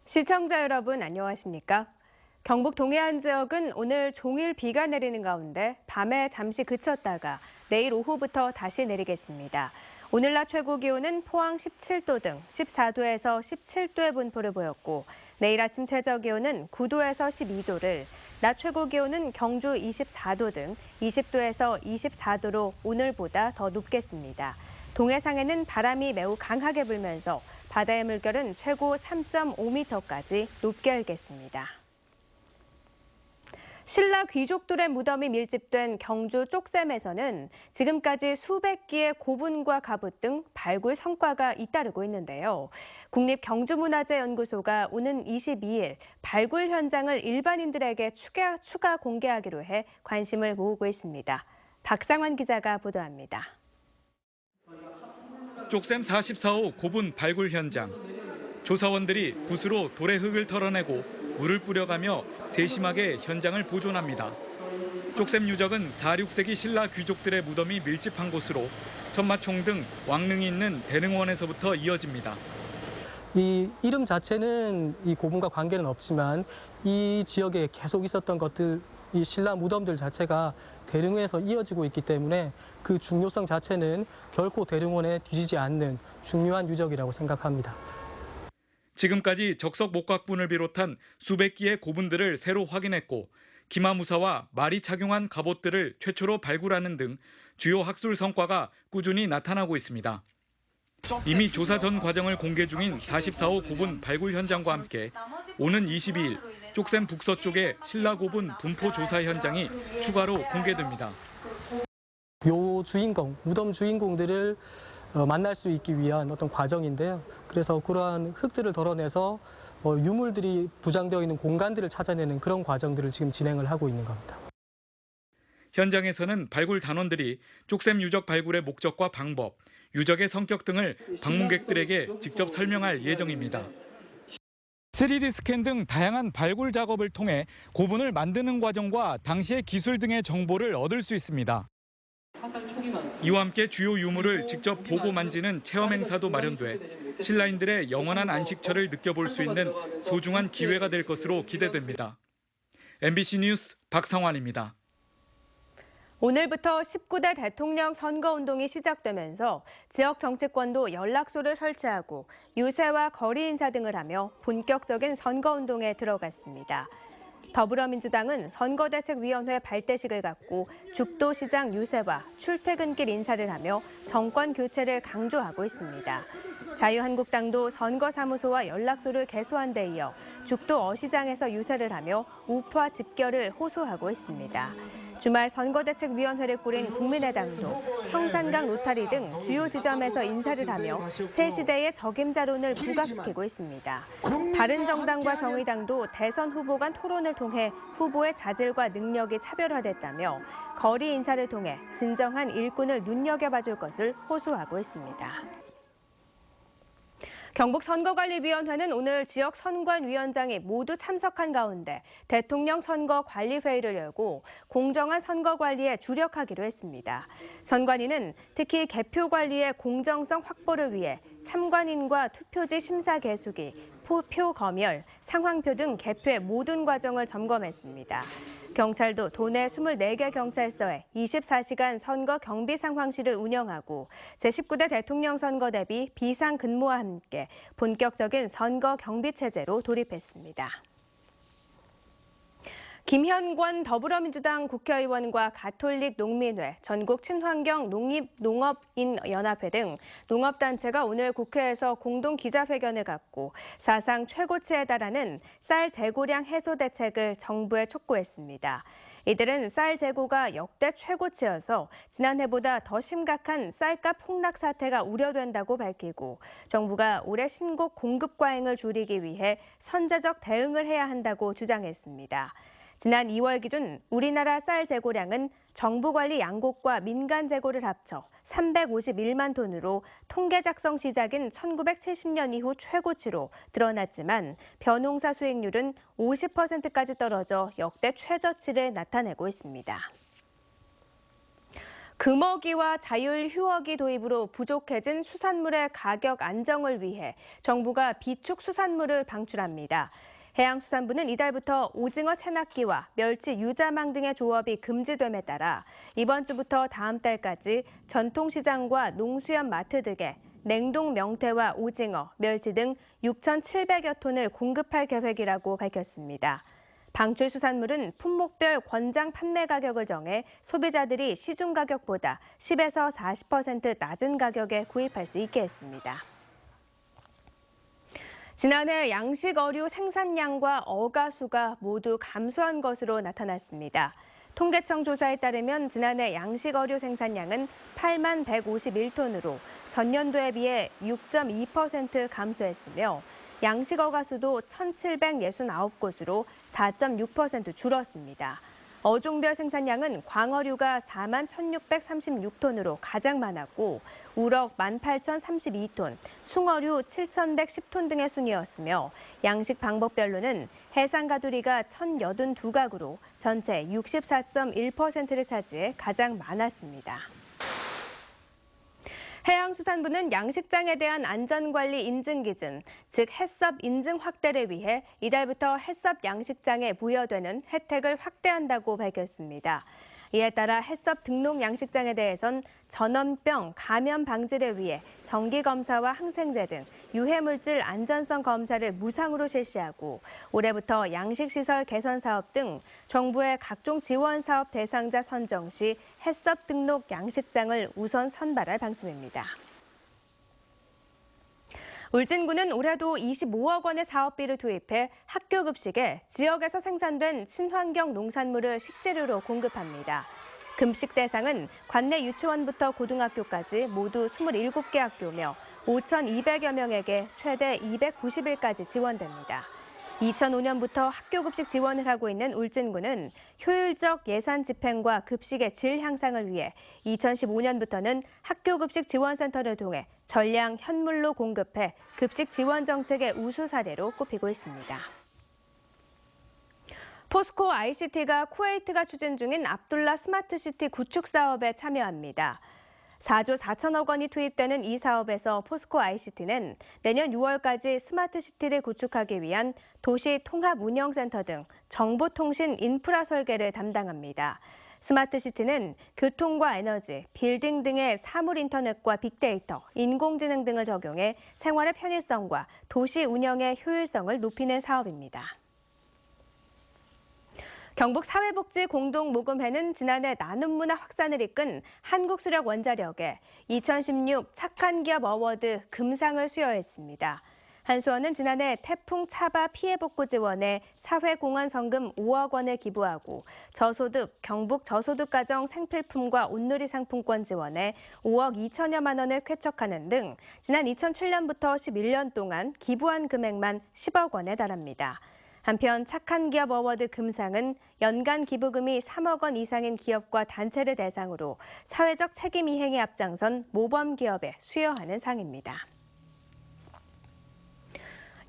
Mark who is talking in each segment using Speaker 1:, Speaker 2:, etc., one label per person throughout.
Speaker 1: 시청자 여러분 안녕하십니까? 경북 동해안 지역은 오늘 종일 비가 내리는 가운데 밤에 잠시 그쳤다가 내일 오후부터 다시 내리겠습니다. 오늘 낮 최고 기온은 포항 17도 등 14도에서 17도의 분포를 보였고 내일 아침 최저 기온은 9도에서 12도를, 낮 최고 기온은 경주 24도 등 20도에서 24도로 오늘보다 더 높겠습니다. 동해상에는 바람이 매우 강하게 불면서 바다의 물결은 최고 3.5m까지 높게 일겠습니다. 신라 귀족들의 무덤이 밀집된 경주 쪽샘에서는 지금까지 수백 기의 고분과 갑옷 등 발굴 성과가 잇따르고 있는데요. 국립경주문화재연구소가 오는 22일 발굴 현장을 일반인들에게 추가 공개하기로 해 관심을 모으고 있습니다. 박상환 기자가 보도합니다.
Speaker 2: 쪽샘 44호 고분 발굴 현장. 조사원들이 붓으로 돌의 흙을 털어내고 물을 뿌려가며 세심하게 현장을 보존합니다. 쪽샘 유적은 4, 6세기 신라 귀족들의 무덤이 밀집한 곳으로 천마총 등 왕릉이 있는 대릉원에서부터 이어집니다.
Speaker 3: 이 이름 자체는 이 고분과 관계는 없지만 이 지역에 계속 있었던 것들, 이 신라 무덤들 자체가 대릉원에서 이어지고 있기 때문에 그 중요성 자체는 결코 대릉원에 뒤지지 않는 중요한 유적이라고 생각합니다.
Speaker 2: 지금까지 적석 목각분을 비롯한 수백 기의 고분들을 새로 확인했고 기마무사와 말이 착용한 갑옷들을 최초로 발굴하는 등 주요 학술 성과가 꾸준히 나타나고 있습니다. 이미 조사 전 과정을 공개 중인 44호 고분 발굴 현장과 함께 오는 22일 쪽샘 북서쪽의 신라 고분 분포 조사 현장이 추가로 공개됩니다.
Speaker 3: 요 주인공, 무덤 주인공들을 만날 수 있기 위한 어떤 과정인데요. 그래서 그러한 흙들을 덜어내서 유물들이 부장되어 있는 공간들을 찾아내는 그런 과정들을 지금 진행을 하고 있는 겁니다.
Speaker 2: 현장에서는 발굴 단원들이 쪽샘 유적 발굴의 목적과 방법, 유적의 성격 등을 방문객들에게 직접 설명할 예정입니다. 3D 스캔 등 다양한 발굴 작업을 통해 고분을 만드는 과정과 당시의 기술 등의 정보를 얻을 수 있습니다. 이와 함께 주요 유물을 직접 보고 만지는 체험 행사도 마련돼 신라인들의 영원한 안식처를 느껴볼 수 있는 소중한 기회가 될 것으로 기대됩니다. MBC 뉴스 박상환입니다.
Speaker 1: 오늘부터 19대 대통령 선거운동이 시작되면서 지역 정치권도 연락소를 설치하고 유세와 거리 인사 등을 하며 본격적인 선거운동에 들어갔습니다. 더불어민주당은 선거대책위원회 발대식을 갖고 죽도시장 유세와 출퇴근길 인사를 하며 정권 교체를 강조하고 있습니다. 자유한국당도 선거사무소와 연락소를 개소한 데 이어 죽도 어시장에서 유세를 하며 우파 집결을 호소하고 있습니다. 주말 선거대책위원회를 꾸린 국민의당도 평산강 로타리 등 주요 지점에서 인사를 하며 새 시대의 적임자론을 부각시키고 있습니다. 바른정당과 정의당도 대선 후보 간 토론을 통해 후보의 자질과 능력이 차별화됐다며 거리 인사를 통해 진정한 일꾼을 눈여겨봐줄 것을 호소하고 있습니다. 경북선거관리위원회는 오늘 지역 선관위원장이 모두 참석한 가운데 대통령 선거관리회의를 열고 공정한 선거 관리에 주력하기로 했습니다. 선관위는 특히 개표 관리의 공정성 확보를 위해 참관인과 투표지 심사 개수기, 표 검열, 상황표 등 개표의 모든 과정을 점검했습니다. 경찰도 도내 24개 경찰서에 24시간 선거 경비 상황실을 운영하고 제19대 대통령 선거 대비 비상 근무와 함께 본격적인 선거 경비 체제로 돌입했습니다. 김현권 더불어민주당 국회의원과 가톨릭 농민회, 전국 친환경 농업인연합회 등 농업단체가 오늘 국회에서 공동 기자회견을 갖고 사상 최고치에 달하는 쌀 재고량 해소 대책을 정부에 촉구했습니다. 이들은 쌀 재고가 역대 최고치여서 지난해보다 더 심각한 쌀값 폭락 사태가 우려된다고 밝히고 정부가 올해 신곡 공급 과잉을 줄이기 위해 선제적 대응을 해야 한다고 주장했습니다. 지난 2월 기준 우리나라 쌀 재고량은 정부 관리 양곡과 민간 재고를 합쳐 351만 톤으로 통계 작성 시작인 1970년 이후 최고치로 드러났지만 벼농사 수익률은 50%까지 떨어져 역대 최저치를 나타내고 있습니다. 금어기와 자율휴어기 도입으로 부족해진 수산물의 가격 안정을 위해 정부가 비축 수산물을 방출합니다. 해양수산부는 이달부터 오징어 채납기와 멸치 유자망 등의 조업이 금지됨에 따라 이번 주부터 다음 달까지 전통시장과 농수협 마트 등에 냉동 명태와 오징어, 멸치 등 6,700여 톤을 공급할 계획이라고 밝혔습니다. 방출 수산물은 품목별 권장 판매 가격을 정해 소비자들이 시중 가격보다 10에서 40% 낮은 가격에 구입할 수 있게 했습니다. 지난해 양식 어류 생산량과 어가 수가 모두 감소한 것으로 나타났습니다. 통계청 조사에 따르면 지난해 양식 어류 생산량은 8만 151톤으로 전년도에 비해 6.2% 감소했으며 양식 어가 수도 1,769곳으로 4.6% 줄었습니다. 어종별 생산량은 광어류가 4만 1,636톤으로 가장 많았고 우럭 18,032톤, 숭어류 7,110톤 등의 순이었으며 양식 방법별로는 해상가두리가 1,082가구로 전체 64.1%를 차지해 가장 많았습니다. 해양수산부는 양식장에 대한 안전관리 인증 기준, 즉 해썹 인증 확대를 위해 이달부터 해썹 양식장에 부여되는 혜택을 확대한다고 밝혔습니다. 이에 따라 해썹 등록 양식장에 대해선 전염병 감염 방지를 위해 정기검사와 항생제 등 유해물질 안전성 검사를 무상으로 실시하고 올해부터 양식시설 개선 사업 등 정부의 각종 지원 사업 대상자 선정 시 해썹 등록 양식장을 우선 선발할 방침입니다. 울진군은 올해도 25억 원의 사업비를 투입해 학교 급식에 지역에서 생산된 친환경 농산물을 식재료로 공급합니다. 급식 대상은 관내 유치원부터 고등학교까지 모두 27개 학교며 5,200여 명에게 최대 290일까지 지원됩니다. 2005년부터 학교 급식 지원을 하고 있는 울진군은 효율적 예산 집행과 급식의 질 향상을 위해 2015년부터는 학교 급식 지원센터를 통해 전량 현물로 공급해 급식 지원 정책의 우수 사례로 꼽히고 있습니다. 포스코 ICT가 쿠웨이트가 추진 중인 압둘라 스마트시티 구축 사업에 참여합니다. 4조 4천억 원이 투입되는 이 사업에서 포스코 ICT는 내년 6월까지 스마트시티를 구축하기 위한 도시 통합운영센터 등 정보통신 인프라 설계를 담당합니다. 스마트시티는 교통과 에너지, 빌딩 등의 사물 인터넷과 빅데이터, 인공지능 등을 적용해 생활의 편의성과 도시 운영의 효율성을 높이는 사업입니다. 경북 사회복지공동모금회는 지난해 나눔문화 확산을 이끈 한국수력원자력에 2016 착한 기업 어워드 금상을 수여했습니다. 한수원은 지난해 태풍 차바 피해 복구 지원에 사회공헌 성금 5억 원을 기부하고 저소득, 경북 저소득가정 생필품과 온누리 상품권 지원에 5억 2천여만 원을 쾌척하는 등 지난 2007년부터 11년 동안 기부한 금액만 10억 원에 달합니다. 한편 착한 기업 어워드 금상은 연간 기부금이 3억 원 이상인 기업과 단체를 대상으로 사회적 책임 이행에 앞장선 모범 기업에 수여하는 상입니다.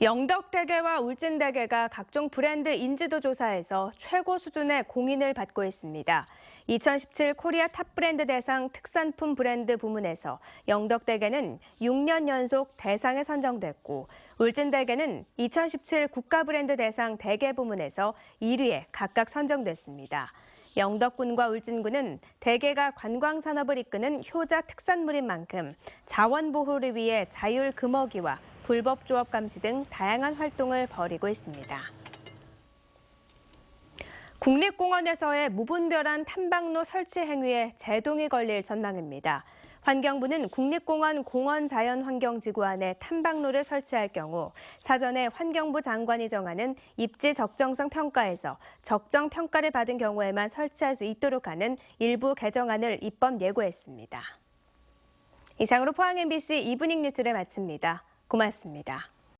Speaker 1: 영덕대게와 울진대게가 각종 브랜드 인지도 조사에서 최고 수준의 공인을 받고 있습니다. 2017 코리아 탑 브랜드 대상 특산품 브랜드 부문에서 영덕대게는 6년 연속 대상에 선정됐고 울진대게는 2017 국가 브랜드 대상 대게 부문에서 1위에 각각 선정됐습니다. 영덕군과 울진군은 대게가 관광산업을 이끄는 효자 특산물인 만큼 자원보호를 위해 자율 금어기와 불법 조업 감시 등 다양한 활동을 벌이고 있습니다. 국립공원에서의 무분별한 탐방로 설치 행위에 제동이 걸릴 전망입니다. 환경부는 국립공원 공원자연환경지구 안에 탐방로를 설치할 경우 사전에 환경부 장관이 정하는 입지 적정성 평가에서 적정 평가를 받은 경우에만 설치할 수 있도록 하는 일부 개정안을 입법 예고했습니다. 이상으로 포항 MBC 이브닝 뉴스를 마칩니다. 고맙습니다.